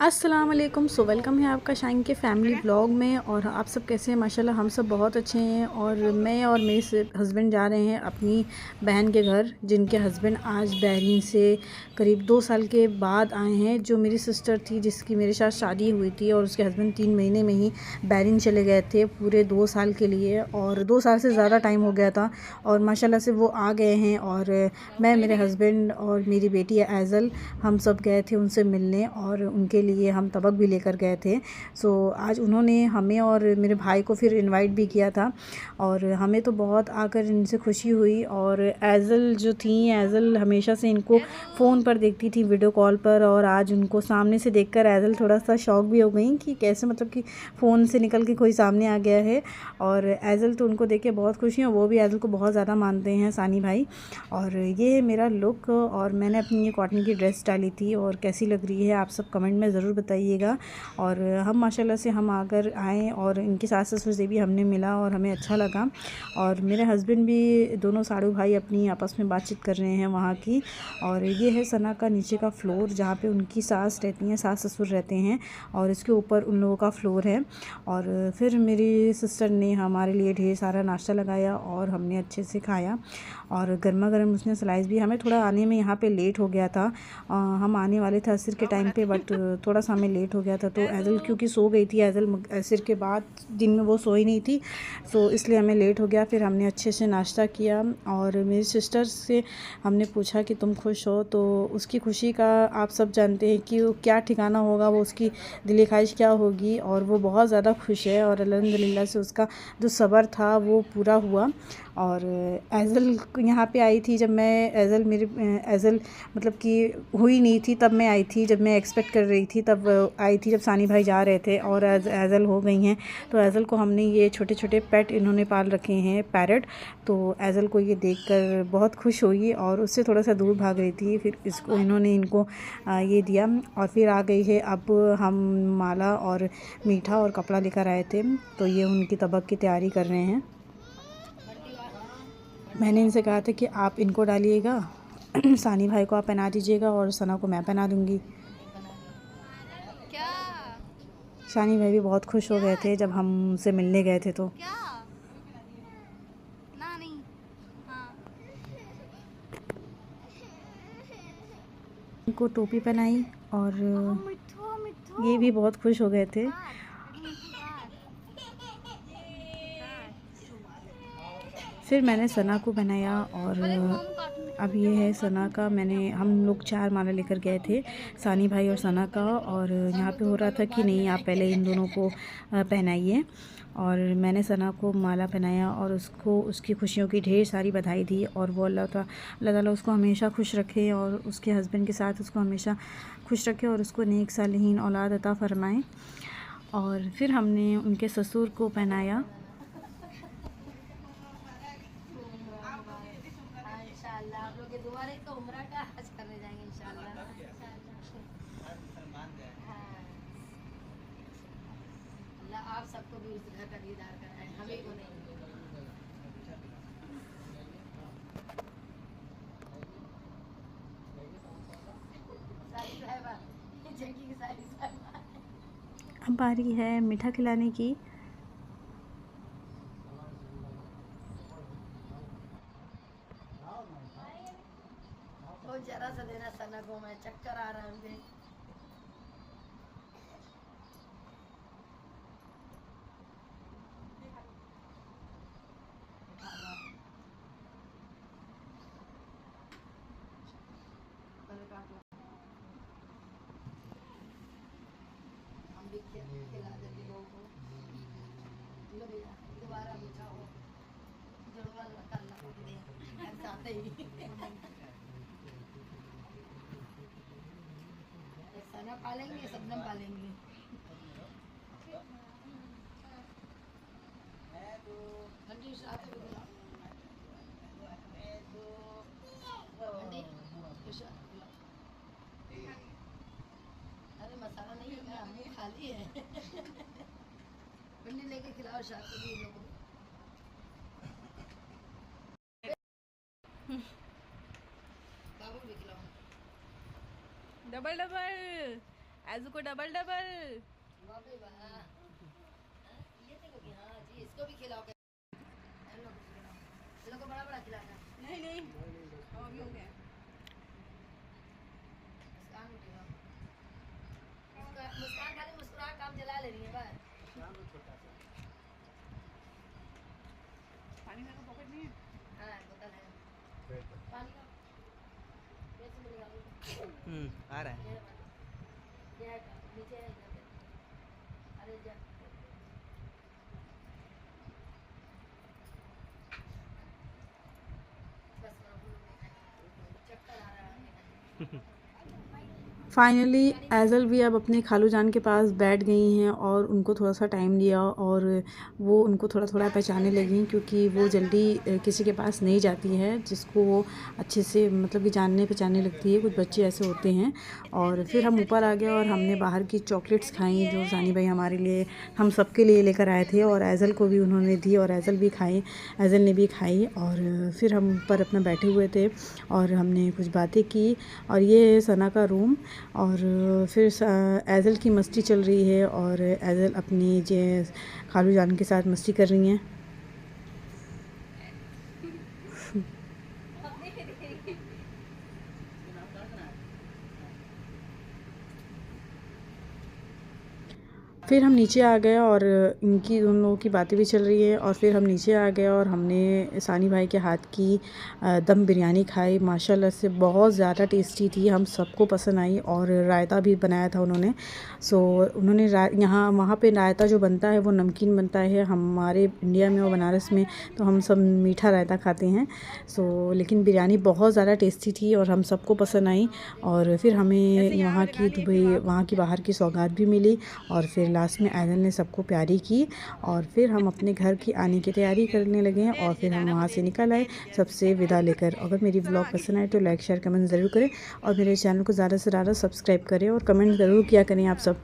अस्सलाम वालेकुम। So welcome है आपका शाइन के फैमिली ब्लॉग में। और आप सब कैसे हैं? माशाल्लाह हम सब बहुत अच्छे हैं। और मैं और मेरे हस्बैंड जा रहे हैं अपनी बहन के घर, जिनके हस्बैंड आज बहरीन से करीब 2 साल के बाद आए हैं। जो मेरी सिस्टर थी, जिसकी मेरे साथ शादी हुई थी, और उसके हस्बैंड 3 महीने में ही बहरीन चले गए थे पूरे 2 साल के लिए, और 2 साल से ज़्यादा टाइम हो गया था। और माशाल्लाह से वो आ गए हैं। और मैं, मेरे हस्बैंड और मेरी बेटी ऐज़ल, हम सब गए थे उनसे मिलने, और उनके लिए हम तबक भी लेकर गए थे। सो आज उन्होंने हमें और मेरे भाई को फिर इनवाइट भी किया था, और हमें तो बहुत आकर इनसे खुशी हुई। और ऐज़ल जो थी, ऐज़ल हमेशा से इनको फ़ोन पर देखती थी, वीडियो कॉल पर, और आज उनको सामने से देखकर ऐज़ल थोड़ा सा शॉक भी हो गई कि कैसे, मतलब कि फ़ोन से निकल के कोई सामने आ गया है। और ऐज़ल तो उनको देख के बहुत खुश हैं, वो भी ऐज़ल को बहुत ज़्यादा मानते हैं, सानी भाई। और ये है मेरा लुक, और मैंने अपनी ये कॉटन की ड्रेस डाली थी, और कैसी लग रही है आप सब कमेंट में ज़रूर बताइएगा। और हम माशाल्लाह से हम आकर आए, और इनके सास ससुर से भी हमने मिला, और हमें अच्छा लगा। और मेरे हस्बैंड भी, दोनों साड़ू भाई अपनी आपस में बातचीत कर रहे हैं वहाँ की। और ये है सना का नीचे का फ्लोर, जहाँ पे उनकी सास रहती हैं, सास ससुर रहते हैं, और इसके ऊपर उन लोगों का फ्लोर है। और फिर मेरी सिस्टर ने हमारे लिए ढेर सारा नाश्ता लगाया, और हमने अच्छे से खाया, और गर्मा गर्म उसने स्लाइस भी। हमें थोड़ा आने में यहाँ पे लेट हो गया था। हम आने वाले थे असर के टाइम पे, बट थोड़ा सा हमें लेट हो गया था। तो ऐज़ल क्योंकि सो गई थी, ऐज़ल असर के बाद दिन में वो सोई नहीं थी, तो इसलिए हमें लेट हो गया। फिर हमने अच्छे से नाश्ता किया, और मेरी सिस्टर से हमने पूछा कि तुम खुश हो? तो उसकी खुशी का आप सब जानते हैं कि वो क्या ठिकाना होगा, वो उसकी दिली ख्वाहिश क्या होगी। और वो बहुत ज़्यादा खुश है, और अल्हम्दुलिल्लाह से उसका जो सब्र था वो पूरा हुआ। और ऐज़ल यहाँ पे आई थी जब मैं, ऐज़ल मेरी ऐज़ल मतलब कि हुई नहीं थी तब मैं आई थी, जब मैं एक्सपेक्ट कर रही थी तब आई थी, जब सानी भाई जा रहे थे। और ऐज़ल हो गई हैं, तो ऐज़ल को हमने ये छोटे छोटे पेट इन्होंने पाल रखे हैं, पैरट। तो ऐज़ल को ये देखकर बहुत खुश हुई, और उससे थोड़ा सा दूर भाग रही थी। फिर इसको इन्होंने इनको ये दिया, और फिर आ गई है। अब हम माला और मीठा और कपड़ा लेकर आए थे, तो ये उनकी तबक की तैयारी कर रहे हैं। मैंने इनसे कहा था कि आप इनको डालिएगा, सानी भाई को आप पहना दीजिएगा, और सना को मैं पहना दूँगी। क्या सानी भाई भी बहुत खुश हो क्या गए थे जब हम उनसे मिलने गए थे। तो क्या ना नहीं। हाँ। उनको टोपी पहनाई, और मिठू मिठू ये भी बहुत खुश हो गए थे। कार मिठू कार कार फिर मैंने सना को पहनाया, और बोले मोम काट मिठू अब बेटा ये है मोम काट सना मिठू का। मैंने, हम लोग 4 माला लेकर गए थे, सानी भाई और सना का। और यहाँ पे हो रहा था कि नहीं, आप पहले इन दोनों को पहनाइए। और मैंने सना को माला पहनाया, और उसको उसकी खुशियों की ढेर सारी बधाई दी। और वो अल्लाह ताला उसको हमेशा खुश रखे, और उसके हस्बैंड के साथ उसको हमेशा खुश रखे, और उसको नेक सालिहीन औलाद अता फ़रमाएँ। और फिर हमने उनके ससुर को पहनाया। हाँ इंशाल्लाह आप लोग के दोबारा का उम्र का हज करने जाएंगे इंशाल्लाह। हाँ अल्लाह आप सबको भी उस घर का दीदार कराए, हमें को नहीं। सारी साहिबा जंगी की सारी साहिबा अब बारी है मीठा खिलाने की। वो जरा सा देना सना को, मैं चक्कर आ रहा है मुझे। हम भी खिला देंगे लोगों को। लो भैया दोबारा मीठा हो, जुड़वा लगा अल्लाह दे ऐसा आते ही। एक सना पालेंगे, सबनम पालेंगे। ठंडी साथ में खिलाओ, ठंडी इरशाद खिलाओ। अरे मसाला नहीं है, मेरा मुंह खाली है। ठंडी लेके खिलाओ शाद को भी लोगों को। बाबू भी खिलाओ। डबल डबल ऐज़ू को डबल डबल। बाप रे वाह। हाँ, ये देखो कि हाँ जी इसको भी खिलाओ। इन लोगों को बड़ा बड़ा खिलाना। नहीं नहीं अभी हो गया। मुस्कान उठेगा। मुस्कान खाली मुस्कुरा काम चला ले रही है बस। पानी का पॉकेट नहीं है। हाँ बोतल है पानी का। कैसे मिलेगा? आ रहा है। ये नीचे है इधर। अरे जा बस चक्कर आ रहा है। फाइनली ऐज़ल भी अब अपने खालू जान के पास बैठ गई हैं और उनको थोड़ा सा टाइम दिया और वो उनको थोड़ा थोड़ा पहचानने लगी क्योंकि वो जल्दी किसी के पास नहीं जाती है जिसको वो अच्छे से मतलब कि जानने पहचानने लगती है। कुछ बच्चे ऐसे होते हैं। और फिर हम ऊपर आ गए और हमने बाहर की चॉकलेट्स खाई जो सानी भाई हमारे लिए हम सबके लिए लेकर आए थे और ऐज़ल को भी उन्होंने दी और ऐज़ल भी खाई, ऐज़ल ने भी खाई। और फिर हम ऊपर अपना बैठे हुए थे और हमने कुछ बातें की। और ये है सना का रूम। और फिर ऐज़ल की मस्ती चल रही है और ऐज़ल अपनी खालू जान के साथ मस्ती कर रही हैं। फिर हम नीचे आ गए और इनकी उन लोगों की बातें भी चल रही है। और फिर हम नीचे आ गए और हमने सानी भाई के हाथ की दम बिरयानी खाई। माशाल्लाह से बहुत ज़्यादा टेस्टी थी, हम सबको पसंद आई। और रायता भी बनाया था उन्होंने। सो उन्होंने यहाँ वहाँ पे रायता जो बनता है वो नमकीन बनता है। हमारे इंडिया में और बनारस में तो हम सब मीठा रायता खाते हैं। सो लेकिन बिरयानी बहुत ज़्यादा टेस्टी थी और हम सबको पसंद आई। और फिर हमें वहाँ की दुबई वहाँ की बाहर की सौगात भी मिली। और फिर लास्ट में ऐज़ल ने सबको प्यारी की। और फिर हम अपने घर की आने की तैयारी करने लगे और फिर हम वहाँ से निकल आए सबसे विदा लेकर। अगर मेरी व्लॉग पसंद आए तो लाइक शेयर कमेंट ज़रूर करें और मेरे चैनल को ज़्यादा से ज़्यादा सब्सक्राइब करें और कमेंट ज़रूर किया करें आप सब।